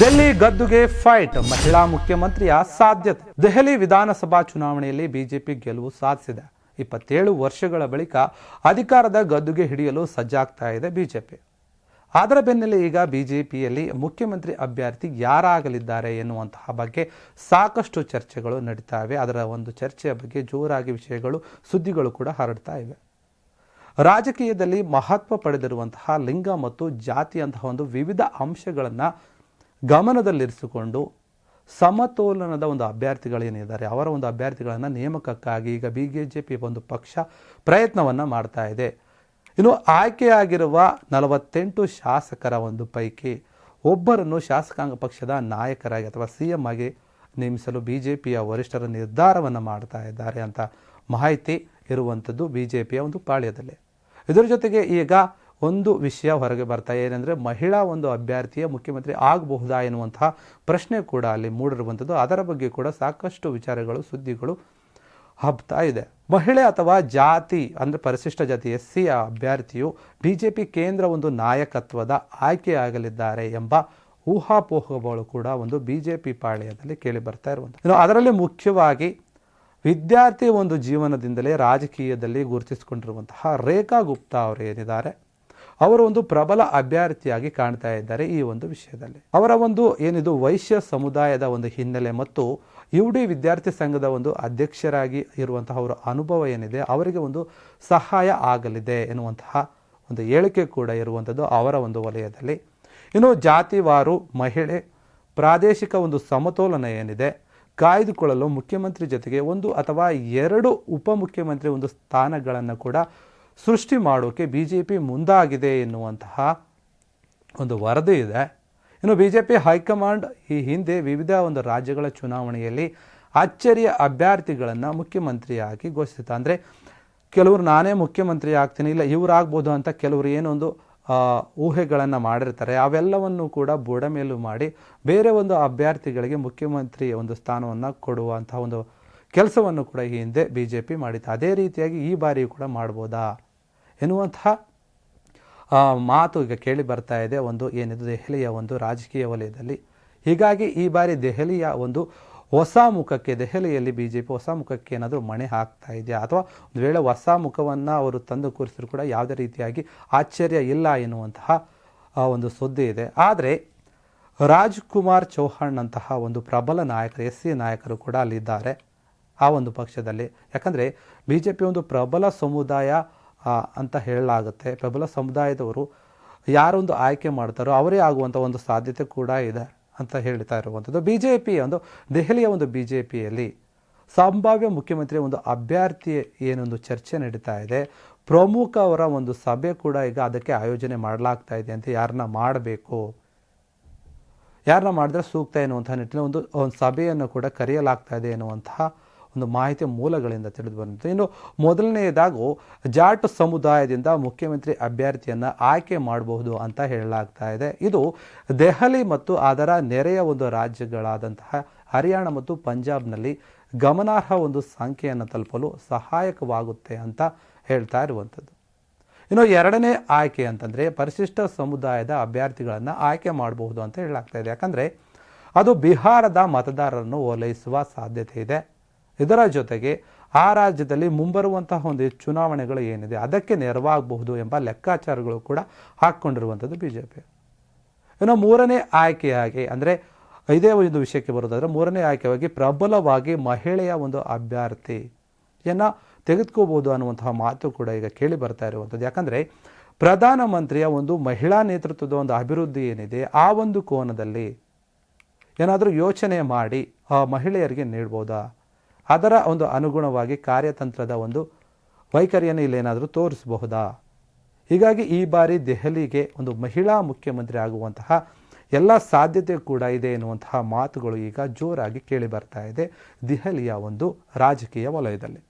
ದಿಲ್ಲಿ ಗದ್ದುಗೆ ಫೈಟ್, ಮಹಿಳಾ ಮುಖ್ಯಮಂತ್ರಿಯ ಸಾಧ್ಯತೆ. ದೆಹಲಿ ವಿಧಾನಸಭಾ ಚುನಾವಣೆಯಲ್ಲಿ ಬಿಜೆಪಿ ಗೆಲುವು ಸಾಧಿಸಿದೆ. 27 ವರ್ಷಗಳ ಬಳಿಕ ಅಧಿಕಾರದ ಗದ್ದುಗೆ ಹಿಡಿಯಲು ಸಜ್ಜಾಗ್ತಾ ಇದೆ ಬಿಜೆಪಿ. ಅದರ ಬೆನ್ನಲ್ಲೇ ಈಗ ಬಿಜೆಪಿಯಲ್ಲಿ ಮುಖ್ಯಮಂತ್ರಿ ಅಭ್ಯರ್ಥಿ ಯಾರಾಗಲಿದ್ದಾರೆ ಎನ್ನುವಂತಹ ಬಗ್ಗೆ ಸಾಕಷ್ಟು ಚರ್ಚೆಗಳು ನಡೀತಾ ಇವೆ. ಅದರ ಒಂದು ಚರ್ಚೆಯ ಬಗ್ಗೆ ಜೋರಾಗಿ ವಿಷಯಗಳು, ಸುದ್ದಿಗಳು ಕೂಡ ಹರಡ್ತಾ ಇವೆ. ರಾಜಕೀಯದಲ್ಲಿ ಮಹತ್ವ ಪಡೆದಿರುವಂತಹ ಲಿಂಗ ಮತ್ತು ಜಾತಿಯಂತಹ ಒಂದು ವಿವಿಧ ಅಂಶಗಳನ್ನು ಗಮನದಲ್ಲಿರಿಸಿಕೊಂಡು ಸಮತೋಲನದ ಒಂದು ಅಭ್ಯರ್ಥಿಗಳೇನಿದ್ದಾರೆ ಅವರ ಒಂದು ಅಭ್ಯರ್ಥಿಗಳನ್ನು ನೇಮಕಕ್ಕಾಗಿ ಈಗ ಬಿಜೆಪಿ ಒಂದು ಪಕ್ಷ ಪ್ರಯತ್ನವನ್ನು ಮಾಡ್ತಾ ಇದೆ. ಇನ್ನು ಆಯ್ಕೆಯಾಗಿರುವ 48 ಶಾಸಕರ ಒಂದು ಪೈಕಿ ಒಬ್ಬರನ್ನು ಶಾಸಕಾಂಗ ಪಕ್ಷದ ನಾಯಕರಾಗಿ ಅಥವಾ CM ಆಗಿ ನೇಮಿಸಲು ಬಿಜೆಪಿಯ ವರಿಷ್ಠರ ನಿರ್ಧಾರವನ್ನು ಮಾಡ್ತಾ ಇದ್ದಾರೆ ಅಂತ ಮಾಹಿತಿ ಇರುವಂಥದ್ದು ಬಿಜೆಪಿಯ ಒಂದು ಪಾಳ್ಯದಲ್ಲಿ. ಇದರ ಜೊತೆಗೆ ಈಗ ಒಂದು ವಿಷಯ ಹೊರಗೆ ಬರ್ತಾ ಏನೆಂದರೆ, ಮಹಿಳಾ ಒಂದು ಅಭ್ಯರ್ಥಿಯ ಮುಖ್ಯಮಂತ್ರಿ ಆಗಬಹುದಾ ಎನ್ನುವಂತಹ ಪ್ರಶ್ನೆ ಕೂಡ ಅಲ್ಲಿ ಮೂಡಿರುವಂಥದ್ದು. ಅದರ ಬಗ್ಗೆ ಕೂಡ ಸಾಕಷ್ಟು ವಿಚಾರಗಳು, ಸುದ್ದಿಗಳು ಹಬ್ತಾ ಇದೆ. ಮಹಿಳೆ ಅಥವಾ ಜಾತಿ ಅಂದರೆ ಪರಿಶಿಷ್ಟ ಜಾತಿ SC ಅಭ್ಯರ್ಥಿಯು ಬಿಜೆಪಿ ಕೇಂದ್ರ ಒಂದು ನಾಯಕತ್ವದ ಆಯ್ಕೆಯಾಗಲಿದ್ದಾರೆ ಎಂಬ ಊಹಾಪೋಹಗಳು ಕೂಡ ಒಂದು ಬಿಜೆಪಿ ಪಾಳ್ಯದಲ್ಲಿ ಕೇಳಿ ಬರ್ತಾ ಇರುವಂಥದ್ದು. ಅದರಲ್ಲಿ ಮುಖ್ಯವಾಗಿ ವಿದ್ಯಾರ್ಥಿ ಒಂದು ಜೀವನದಿಂದಲೇ ರಾಜಕೀಯದಲ್ಲಿ ಗುರುತಿಸಿಕೊಂಡಿರುವಂತಹ ರೇಖಾ ಗುಪ್ತಾ ಅವರು ಏನಿದ್ದಾರೆ, ಅವರು ಒಂದು ಪ್ರಬಲ ಅಭ್ಯರ್ಥಿಯಾಗಿ ಕಾಣ್ತಾ ಇದ್ದಾರೆ. ಈ ಒಂದು ವಿಷಯದಲ್ಲಿ ಅವರ ಒಂದು ಏನಿದು ವೈಶ್ಯ ಸಮುದಾಯದ ಒಂದು ಹಿನ್ನೆಲೆ ಮತ್ತು UD ವಿದ್ಯಾರ್ಥಿ ಸಂಘದ ಒಂದು ಅಧ್ಯಕ್ಷರಾಗಿ ಇರುವಂತಹ ಅವರ ಅನುಭವ ಏನಿದೆ ಅವರಿಗೆ ಒಂದು ಸಹಾಯ ಆಗಲಿದೆ ಎನ್ನುವಂತಹ ಒಂದು ಹೇಳಿಕೆ ಕೂಡ ಇರುವಂಥದ್ದು ಅವರ ಒಂದು ವಲಯದಲ್ಲಿ. ಇನ್ನು ಜಾತಿವಾರು ಮಹಿಳೆ ಪ್ರಾದೇಶಿಕ ಒಂದು ಸಮತೋಲನ ಏನಿದೆ ಕಾಯ್ದುಕೊಳ್ಳಲು ಮುಖ್ಯಮಂತ್ರಿ ಜೊತೆಗೆ 1 ಅಥವಾ 2 ಉಪಮುಖ್ಯಮಂತ್ರಿ ಒಂದು ಸ್ಥಾನಗಳನ್ನು ಕೂಡ ಸೃಷ್ಟಿ ಮಾಡೋಕೆ ಬಿಜೆಪಿ ಮುಂದಾಗಿದೆ ಎನ್ನುವಂತಹ ಒಂದು ವರದಿ ಇದೆ. ಇನ್ನು ಬಿಜೆಪಿ ಹೈಕಮಾಂಡ್ ಈ ಹಿಂದೆ ವಿವಿಧ ಒಂದು ರಾಜ್ಯಗಳ ಚುನಾವಣೆಯಲ್ಲಿ ಅಚ್ಚರಿಯ ಅಭ್ಯರ್ಥಿಗಳನ್ನು ಮುಖ್ಯಮಂತ್ರಿಯಾಗಿ ಘೋಷಿಸಿತು. ಅಂದರೆ ಕೆಲವರು ನಾನೇ ಮುಖ್ಯಮಂತ್ರಿ ಆಗ್ತೀನಿ, ಇಲ್ಲ ಇವರಾಗ್ಬೋದು ಅಂತ ಕೆಲವರು ಏನೊಂದು ಊಹೆಗಳನ್ನು ಮಾಡಿರ್ತಾರೆ. ಅವೆಲ್ಲವನ್ನು ಕೂಡ ಬುಡಮೇಲು ಮಾಡಿ ಬೇರೆ ಒಂದು ಅಭ್ಯರ್ಥಿಗಳಿಗೆ ಮುಖ್ಯಮಂತ್ರಿ ಒಂದು ಸ್ಥಾನವನ್ನು ಕೊಡುವಂತಹ ಒಂದು ಕೆಲಸವನ್ನು ಕೂಡ ಈ ಹಿಂದೆ ಬಿಜೆಪಿ ಮಾಡಿತ್ತು. ಅದೇ ರೀತಿಯಾಗಿ ಈ ಬಾರಿಯೂ ಕೂಡ ಮಾಡ್ಬೋದಾ ಎನ್ನುವಂತಹ ಮಾತು ಈಗ ಕೇಳಿ ಬರ್ತಾ ಇದೆ ಒಂದು ಏನಿದು ದೆಹಲಿಯ ಒಂದು ರಾಜಕೀಯ ವಲಯದಲ್ಲಿ. ಹೀಗಾಗಿ ಈ ಬಾರಿ ದೆಹಲಿಯ ಒಂದು ಹೊಸ ಮುಖಕ್ಕೆ, ದೆಹಲಿಯಲ್ಲಿ ಬಿಜೆಪಿ ಹೊಸ ಮುಖಕ್ಕೆ ಏನಾದರೂ ಮಣೆ ಹಾಕ್ತಾ ಇದೆಯಾ, ಅಥವಾ ಒಂದು ವೇಳೆ ಹೊಸ ಮುಖವನ್ನು ಅವರು ತಂದು ಕೂರಿಸಿದ್ರು ಕೂಡ ಯಾವುದೇ ರೀತಿಯಾಗಿ ಆಶ್ಚರ್ಯ ಇಲ್ಲ ಎನ್ನುವಂತಹ ಒಂದು ಸುದ್ದಿ ಇದೆ. ಆದರೆ ರಾಜ್ಕುಮಾರ್ ಚೌಹಾಣ್ ಅಂತಹ ಒಂದು ಪ್ರಬಲ ನಾಯಕರು, SC ನಾಯಕರು ಕೂಡ ಅಲ್ಲಿದ್ದಾರೆ ಆ ಒಂದು ಪಕ್ಷದಲ್ಲಿ. ಯಾಕಂದರೆ ಬಿಜೆಪಿ ಒಂದು ಪ್ರಬಲ ಸಮುದಾಯ ಅಂತ ಹೇಳಲಾಗುತ್ತೆ. ಪ್ರಬಲ ಸಮುದಾಯದವರು ಯಾರೊಂದು ಆಯ್ಕೆ ಮಾಡ್ತಾರೋ ಅವರೇ ಆಗುವಂಥ ಒಂದು ಸಾಧ್ಯತೆ ಕೂಡ ಇದೆ ಅಂತ ಹೇಳ್ತಾ ಇರುವಂಥದ್ದು. ಬಿಜೆಪಿ ಒಂದು ದೆಹಲಿಯ ಒಂದು ಬಿಜೆಪಿಯಲ್ಲಿ ಸಂಭಾವ್ಯ ಮುಖ್ಯಮಂತ್ರಿ ಒಂದು ಅಭ್ಯರ್ಥಿ ಏನೊಂದು ಚರ್ಚೆ ನಡೀತಾ ಇದೆ. ಪ್ರಮುಖ ಅವರ ಒಂದು ಸಭೆ ಕೂಡ ಈಗ ಅದಕ್ಕೆ ಆಯೋಜನೆ ಮಾಡಲಾಗ್ತಾ ಇದೆ ಅಂತ, ಯಾರನ್ನ ಮಾಡಬೇಕು, ಯಾರನ್ನ ಮಾಡಿದ್ರೆ ಸೂಕ್ತ ಎನ್ನುವಂತಹ ನಿಟ್ಟಿನ ಒಂದು ಸಭೆಯನ್ನು ಕೂಡ ಕರೆಯಲಾಗ್ತಾ ಇದೆ ಎನ್ನುವಂತಹ ಒಂದು ಮಾಹಿತಿ ಮೂಲಗಳಿಂದ ತಿಳಿದು ಬಂದಿದೆ. ಇನ್ನು ಮೊದಲನೆಯದಾಗೂ ಜಾಟ್ ಸಮುದಾಯದಿಂದ ಮುಖ್ಯಮಂತ್ರಿ ಅಭ್ಯರ್ಥಿಯನ್ನು ಆಯ್ಕೆ ಮಾಡಬಹುದು ಅಂತ ಹೇಳಲಾಗ್ತಾ ಇದೆ. ಇದು ದೆಹಲಿ ಮತ್ತು ಅದರ ನೆರೆಯ ಒಂದು ರಾಜ್ಯಗಳಾದಂತಹ ಹರಿಯಾಣ ಮತ್ತು ಪಂಜಾಬ್ನಲ್ಲಿ ಗಮನಾರ್ಹ ಒಂದು ಸಂಖ್ಯೆಯನ್ನು ತಲುಪಲು ಸಹಾಯಕವಾಗುತ್ತೆ ಅಂತ ಹೇಳ್ತಾ ಇರುವಂಥದ್ದು. ಇನ್ನು ಎರಡನೇ ಆಯ್ಕೆ ಅಂತಂದರೆ ಪರಿಶಿಷ್ಟ ಸಮುದಾಯದ ಅಭ್ಯರ್ಥಿಗಳನ್ನು ಆಯ್ಕೆ ಮಾಡಬಹುದು ಅಂತ ಹೇಳಲಾಗ್ತಾ ಇದೆ. ಯಾಕಂದರೆ ಅದು ಬಿಹಾರದ ಮತದಾರರನ್ನು ಓಲೈಸುವ ಸಾಧ್ಯತೆ ಇದೆ. ಇದರ ಜೊತೆಗೆ ಆ ರಾಜ್ಯದಲ್ಲಿ ಮುಂಬರುವಂತಹ ಒಂದು ಚುನಾವಣೆಗಳು ಏನಿದೆ ಅದಕ್ಕೆ ನೆರವಾಗಬಹುದು ಎಂಬ ಲೆಕ್ಕಾಚಾರಗಳು ಕೂಡ ಹಾಕ್ಕೊಂಡಿರುವಂಥದ್ದು ಬಿಜೆಪಿ. ಇನ್ನು ಮೂರನೇ ಆಯ್ಕೆಯಾಗಿ, ಅಂದರೆ ಇದೇ ಒಂದು ವಿಷಯಕ್ಕೆ ಬರೋದಾದರೆ ಮೂರನೇ ಆಯ್ಕೆಯಾಗಿ ಪ್ರಬಲವಾಗಿ ಮಹಿಳೆಯ ಒಂದು ಅಭ್ಯರ್ಥಿಯನ್ನು ತೆಗೆದುಕೋಬಹುದು ಅನ್ನುವಂತಹ ಮಾತು ಕೂಡ ಈಗ ಕೇಳಿ ಬರ್ತಾ ಇರುವಂಥದ್ದು. ಯಾಕಂದರೆ ಪ್ರಧಾನಮಂತ್ರಿಯ ಒಂದು ಮಹಿಳಾ ನೇತೃತ್ವದ ಒಂದು ಅಭಿವೃದ್ಧಿ ಏನಿದೆ ಆ ಒಂದು ಕೋನದಲ್ಲಿ ಏನಾದರೂ ಯೋಚನೆ ಮಾಡಿ ಆ ಮಹಿಳೆಯರಿಗೆ ನೀಡ್ಬೋದಾ, ಅದರ ಒಂದು ಅನುಗುಣವಾಗಿ ಕಾರ್ಯತಂತ್ರದ ಒಂದು ವೈಖರಿಯನ್ನು ಇಲ್ಲೇನಾದರೂ ತೋರಿಸಬಹುದಾ. ಹೀಗಾಗಿ ಈ ಬಾರಿ ದೆಹಲಿಗೆ ಒಂದು ಮಹಿಳಾ ಮುಖ್ಯಮಂತ್ರಿ ಆಗುವಂತಹ ಎಲ್ಲ ಸಾಧ್ಯತೆ ಕೂಡ ಇದೆ ಎನ್ನುವಂತಹ ಮಾತುಗಳು ಈಗ ಜೋರಾಗಿ ಕೇಳಿ ಬರ್ತಾ ಇದೆ ದೆಹಲಿಯ ಒಂದು ರಾಜಕೀಯ ವಲಯದಲ್ಲಿ.